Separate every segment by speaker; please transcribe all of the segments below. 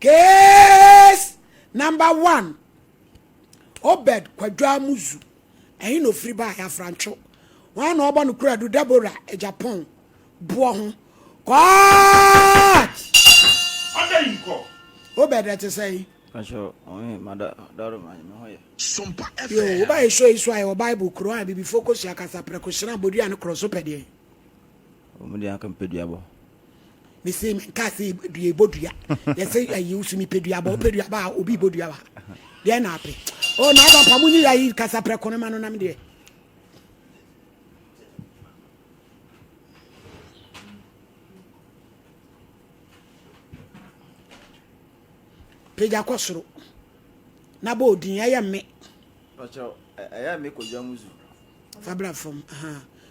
Speaker 1: Case number 1. Obed Kwadwa Muzu. Ain't no free by a francho. One urban crowd to Deborah, a Japan. Boy, God!
Speaker 2: Under you go.
Speaker 1: Obed, that to say.
Speaker 3: I'm sure, my daughter,
Speaker 2: SOMPA
Speaker 1: You buy show is why your Bible cry be focus ya casa precaution body and cross up there.
Speaker 3: Omudia can pediabo.
Speaker 1: Me say me kasi due bodia. They say I use me pediaba obi bodia. They na pe. Oh na ba pamuni ya casa precaution man na me there. Peja kwasoro. Na bo odin aye me.
Speaker 3: Pacho, I make Kwadwa Muzu.
Speaker 1: Fabra from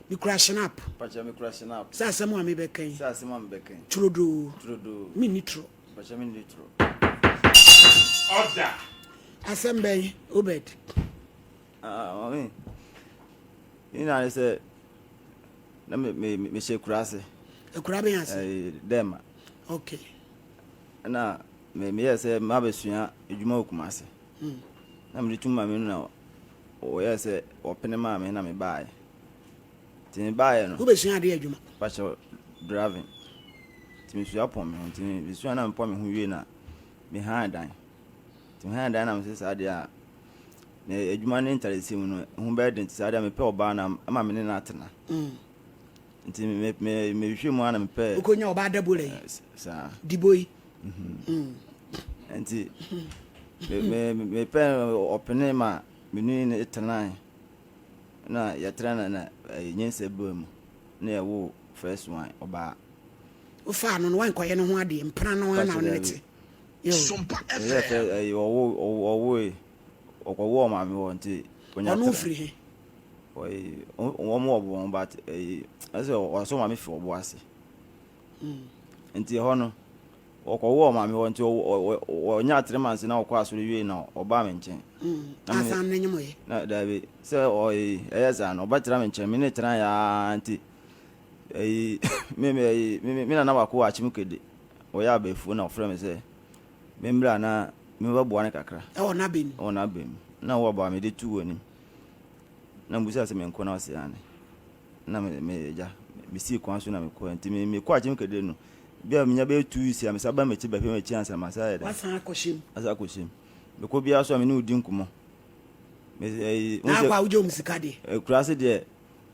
Speaker 1: me crashing up.
Speaker 3: Pacho, me crashing up.
Speaker 1: Sa asemo me bekan.
Speaker 3: Sa asemo me bekan.
Speaker 1: Trodo. Me nitro.
Speaker 3: Pacho, me nitro.
Speaker 2: Order.
Speaker 1: Asembe Obed.
Speaker 3: Mami. I say na me she kurase.
Speaker 1: E kura be yanse.
Speaker 3: Dem.
Speaker 1: Okay.
Speaker 3: Na me say ma besua edwuma okumase. Na me tuma me na o say opene ma me na me bae. Ti me bae no.
Speaker 1: Wo besua de adwuma.
Speaker 3: Pacho driving. Ti me sua pon me, ti me besua na me pon me hu wie na me han dan. Ti me han dan na me say sa de a na edwuma ne interest mu no hu be den ti sa de me pe oba na ama me ne na atena. Nti me hwe mu ana me pe.
Speaker 1: Ukonya oba da bole.
Speaker 3: Sa.
Speaker 1: Diboyi.
Speaker 3: Nti me pe opene ma me nu ne etena na ya trana na nyense bom na ya wo first one oba
Speaker 1: O fa no wan koye no ho ade mpra no na nete. Yo.
Speaker 2: SOMPA
Speaker 3: owo okwo ma me wo nti
Speaker 1: onya no free he.
Speaker 3: O mo obo but ase o so ma me fi obo ase. Nti ho no okwo ma me wo nti o nya 3 months na okwa asoro wie na oba me nchen.
Speaker 1: Asan na nyimo ye.
Speaker 3: Na dabi se o eyeza na oba tira me nchen me ne tira ya nti me na wako achim kede o ya befu na ofre me se me mbra na me babu ane kakra
Speaker 1: o na bem
Speaker 3: na wo ba me de tu woni na mbusa se me nko na ose ane na me ja me si kwa so na me ko nti me ko achim kede no bia me nya be tu isi am saba me chi ba pe me chi ansa ma sa ya da
Speaker 1: wasan akoshim
Speaker 3: me ko bia so me no di nkumo me
Speaker 1: na kwa ujo musika de
Speaker 3: kurase de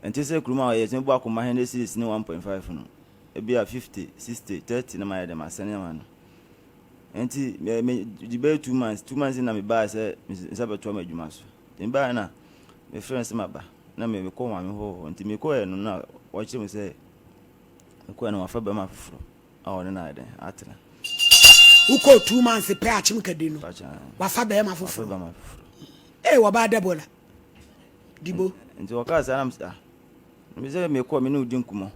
Speaker 3: enti se kuruma ye tin bo akoma hen series ni 1.5 no e bia 50 60 30 na ma de ma sene ma no enti me di be 2 months na me ba se me to ma adwuma so tin ba na me friends ma ba na me ko ma me ho enti me ko e no na wo chi me se me ko na wa fa ba ma fufuro a woni na de atena
Speaker 1: uko 2 months pe achim kade no wa fa ba ma fufuro wa ba debola dibo
Speaker 3: nti wakasa na msa me say me ko me no di nkumo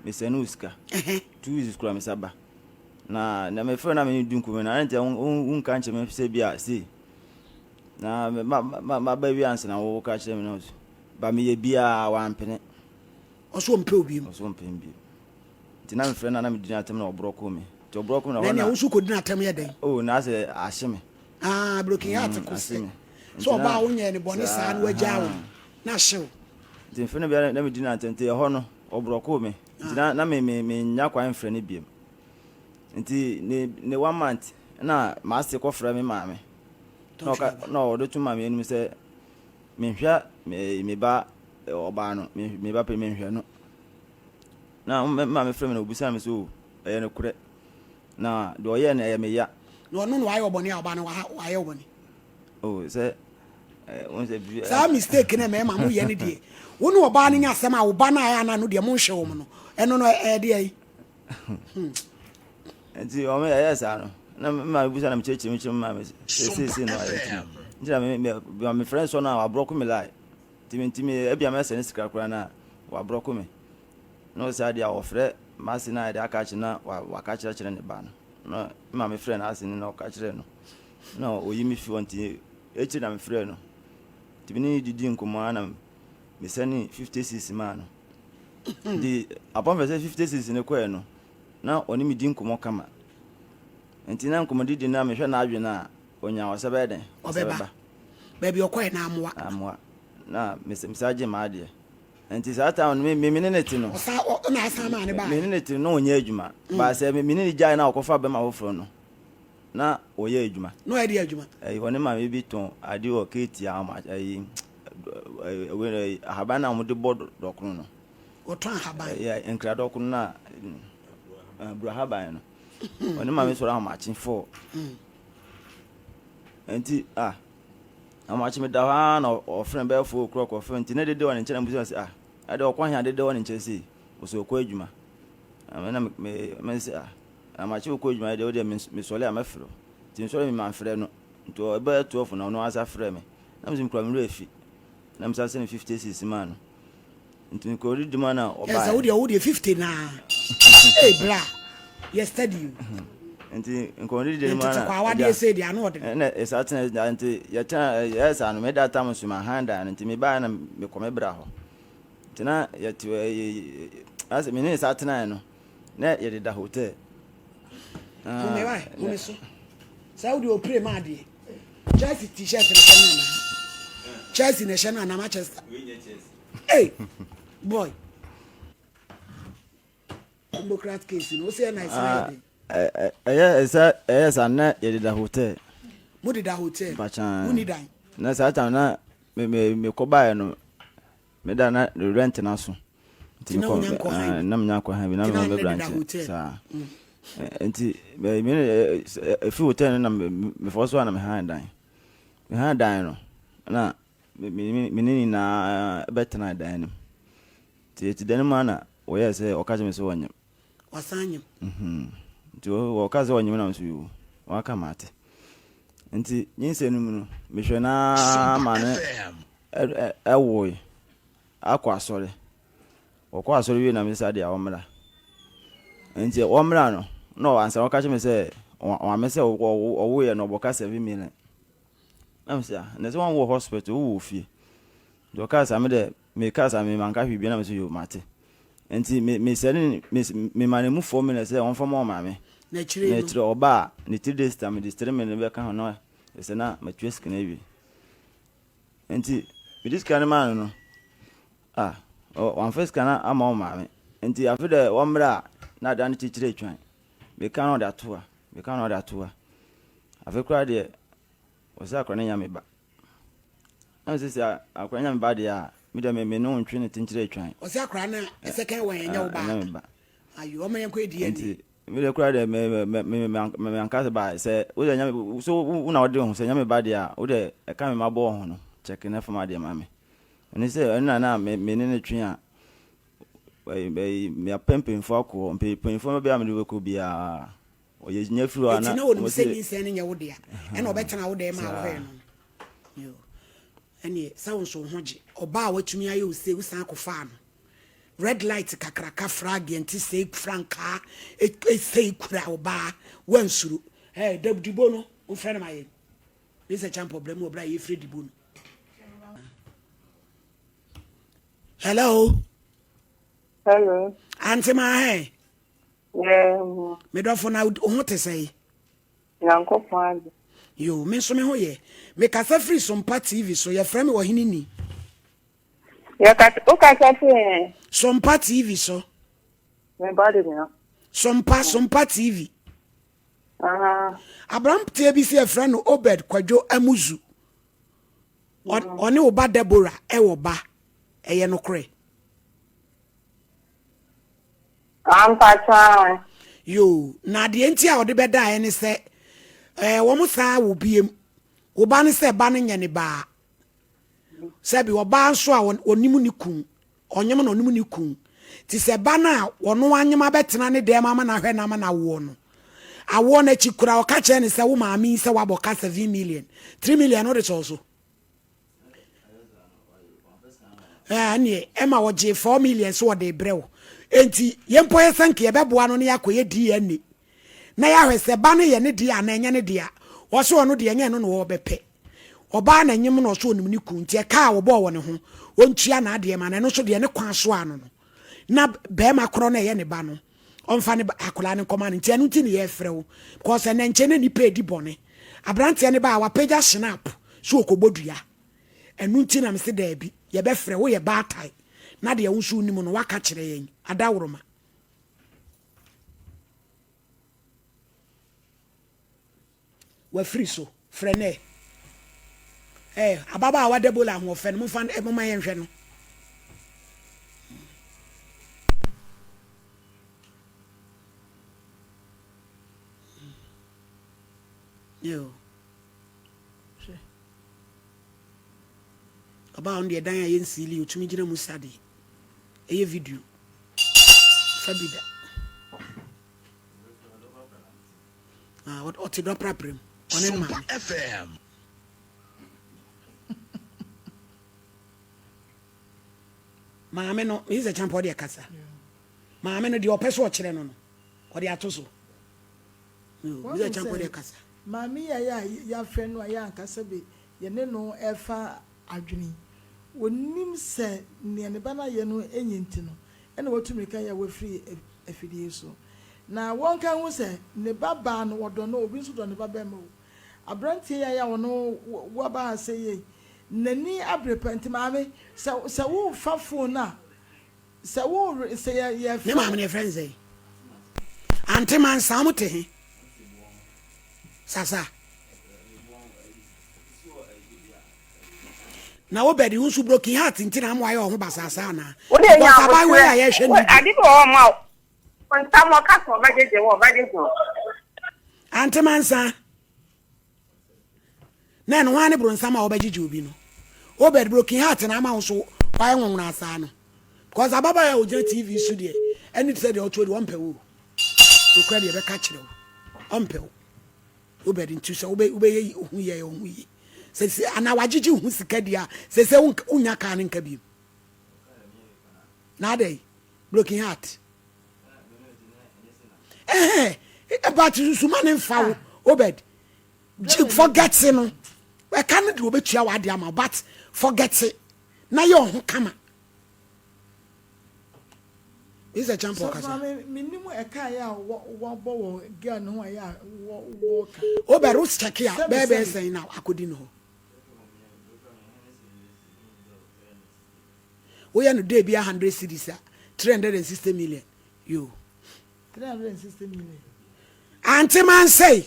Speaker 3: me se no uska 2 weeks kura me saba na me fe na me di nkumo na nti un kan che me se bia si na ma ba wi anse na wo ka che me no ba me ye bia wa mpene
Speaker 1: oso mpe obi mu
Speaker 3: oso mpe mbi nti na me fe na me di na tem na obroko me to obroko na ho
Speaker 1: na wo ko di na tem ye den
Speaker 3: oh na se ahye me
Speaker 1: broken heart ko se so ba wo nye ne bone sa na wagya wo na hyew
Speaker 3: nti fe na bia na me di na tem te ho no obroko me nti na me nya kwa mfre ne biem nti ne 1 month na ma se ko fra me maame no do tuma me enu se me hwa me ba oba no me ba pe me hwa no na ma me fra me na obusa me so eye ne kure na do ye na eye me ya
Speaker 1: no no wa ye obone oba no wa ye obone
Speaker 3: oh se on se
Speaker 1: sa mistake na me ma mo ye ne die wo no oba no nya asem a oba na ya na no de mo nhwe wo no eno no e de ai
Speaker 3: nti o me ya sa no na ma busa na me cheche me ma me se no ayi ndira me friend so na wa broko me lai timi e bia me se ne sikra kura na wa broko me no sa dia wo frɛ ma se na dia aka chi na wa ka kire ne ba no ma me friend asini na o ka kire no na o yi me fi wonti e chi na me friend no timi ni didi nkomo ana me se ni 56 ma no di upon verse 56 ne ko no na oni mi di nkomo kama nti na nkomodidi na mehwe na adwe na onya wasebe den
Speaker 1: obeba baby okoy na
Speaker 3: amwa na misaje maade nti sa ta on me ne ti no
Speaker 1: osa na asa ma ne ba
Speaker 3: me ne ti no onya adwuma ba se me ne jai na okofa be ma wofro no na oye adwuma
Speaker 1: no edi adwuma
Speaker 3: woni ma me bi ton ade o keti ama we habana mo de bod dokro no
Speaker 1: o ton haban
Speaker 3: ya enkra dokro na bro haban no woni ma me so ra ma chin for enti amachi me da ha na ofren be fo okro ko fe nti ne dede woni nche na busi ade okwa hia dede woni nche si oso okwa adwuma amena me se amachi okwa adwuma de o de me sole amafro ti sole me manfre no nto ebe 12 na no asa frɛ me na mzim kra me refi na msa se 56 man nti ko ri dima na oba
Speaker 1: yes wo de 50 na hey bra yesterday
Speaker 3: nti nko ri de ma
Speaker 1: na kwa wa de say dia no de
Speaker 3: na esaten nti ya ta yes anu me data mo suma handa nti me ba na me ko me bra ho nti na ya ti as me ne esaten no na ye de da hotel
Speaker 1: me wa me so Saudi o pray ma de Chelsea t-shirt na Chelsea na na Manchester hey boy democrat case no say na Israel
Speaker 3: esa na ye de da hotel
Speaker 1: mo de da hotel
Speaker 3: mo
Speaker 1: ni dan
Speaker 3: na sa ta na me ko ba no me da na rent na so nti ko na mnya ko ha bi na me branch sa nti me fi hotel na me fo so na me ha dan no na me ni na betena dan no ti dan ma na wo ye se o ka je me so wanyem
Speaker 1: wasanyem
Speaker 3: nti wo ka ze wanyem na so yu wa ka mate nti nyinse no mu no me hwe na ma ne ewo akwa asore okwa asore wi na me sa dia omra nti omra no ansa wo ka je me se o me se wo ye no boka 7 million am sia na se won wo hospital wo fie do ka sa me de me ka sa me manka hwi na me so yo mate nti me se me manemu 4 million se on fo mo ma me
Speaker 1: na chire
Speaker 3: oba ni 3 days time di 3 million be ka ho no se na ma twes kana wi nti me dis kana man no one first kana ama o ma me nti afi de wo mra na da ni chire twan me ka no da toa afi kra de osa akra nya me ba na se akra nya me ba de me de me no ntwe ne tinchire twan
Speaker 1: osa akra na second one nya wo ba ayo o me yanko edi
Speaker 3: nti me de kra de me anka ba se wo de nya me so una wo de ho se nya me ba de wo de e ka me mabo ho no check na fama de ma me ni se na me ne twan me apempem fo akọ mpempem fo be am de ko bia oye nya furu ana
Speaker 1: no no se ni se nya wo de e na obetena wo de ma wo he no yo eni sawo so hoje oba watumi aye ose usan akọfa no red light kakraka frag enti se franka e se kura oba wansuru dabdibo no o frɛ ma ye this a champ problem obra ye frɛ dibo no hello auntie ma he me do for na o te say
Speaker 4: yankopon
Speaker 1: yo me so me ho ye me kasa free SOMPA TV so ye frɛ me wo hini ni
Speaker 4: ya ka o ka te
Speaker 1: SOMPA TV so
Speaker 4: me body na
Speaker 1: SOMPA TV Abraham tie bi se frɛ no Obed Kwadwo Amuzu oni oba Deborah e wo ba eye no kre
Speaker 4: ampacha
Speaker 1: yo na de enti a ode beda ene se wo mo saa wo biem wo ba ne se ba ne nya ne ba se bi wo ba nso a onimu ni kun onyem na onimu ni kun ti se ba na wono anyema betena ne de mama na hwe na ma na wo no awo na chikura o ka che ne se wo maami se waboka 7 million 3 million no de so ani ema wo je 4 million so de brew enti yempo yesanke ye beboa no ne yakoye DNA na ya hwese ba ne ye ne dia na enye ne dia wo so no de enye no no wo bepe oba na nyem no so onim ne kunti e ka wo bo wo ne ho ontua na ade ma na no so de ne kwan so ano no na be ma kro na ye ne ba no on fanny akola ne command nti anu ti ne ye frɛ wo because na nche na nipa edi bone abrante ne ba wa pagya snap so okobodua anu ti na mse da bi ye be frɛ wo ye baatai na de wo so nim no waka kyerɛ yen adaworoma wa free so frɛ ne ababa wa debola ho fɛ no mo fan mo ma yen hwɛ no yo about on the dan ayen sili utumi gina musadi eye video fabida what do problem on
Speaker 2: SOMPA FM
Speaker 1: maame no is a champion de kasa maame no de opeso o kire no no o de atoso is a champion de kasa
Speaker 5: Mami ya friend no ya nkasa be ye ne no efa adwini wonim se ne ne bana ye no enyinti no ene watumi kan ya wafri afidie so na won kan hu se ne baba no wodo no obi so do ne baba ma abrantie ya wono wo ba se ye nani abrepenti mami se wo fa phone na se wo se ya
Speaker 1: ne mami ne friends eh ante man samote he sasa na wo bedi unsu broken heart ntina am waye ho basasa na
Speaker 4: wo de nya
Speaker 1: ba we ya hwe ni
Speaker 4: adi ko ma on ta mo ka ko ba je
Speaker 1: ante mansa na no wane bro nsama wo bagigi obi no wo bedi broken heart na ama so waye nwonwona asa no because ababa ya oje TV so de any say de oto de won pewo to kra de be ka kire wo on pewo wo bedi ntu so wo be hu ye se ana wagigi hu sika dia se unya ka ne nka bi na dey broken heart but su man mfa wo bed forget no we can do obetua wa de ama but forget it na ye ho kama is a champion kasa
Speaker 5: minimu eka ya wo bo girl no ya wo ka
Speaker 1: o be rus check ya be say now akodi no we ya no dey be 100 cedis 360 million yo
Speaker 5: 360 million
Speaker 1: anti man say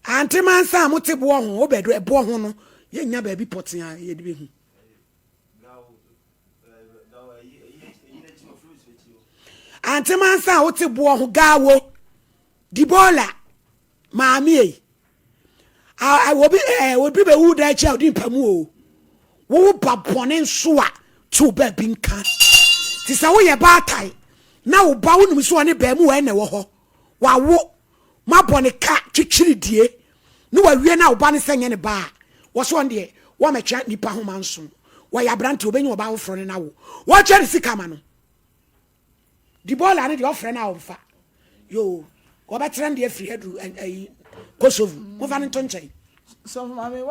Speaker 1: amote bo ho obedo ebo ho no ye nya ba bi potia ye de be hu anti man sa wote bo ho gawo dibola maami e I will be be who that child in pamu wo papone nso a to ba bi nka ti sa wo ye baatai na wo ba wo num so ne ba mu na wo ho wa wo mabone ka twitwiri die no wa wie na wo ba ne senye ne ba wo so de wo mecha nipa ho manso wo ya brante obenyi wo ba wo fro ne na wo chere sika ma no di bola ne de ofre na wo fa yo wo ba trend de free head Kosovo mo fa ne tonche
Speaker 5: so mami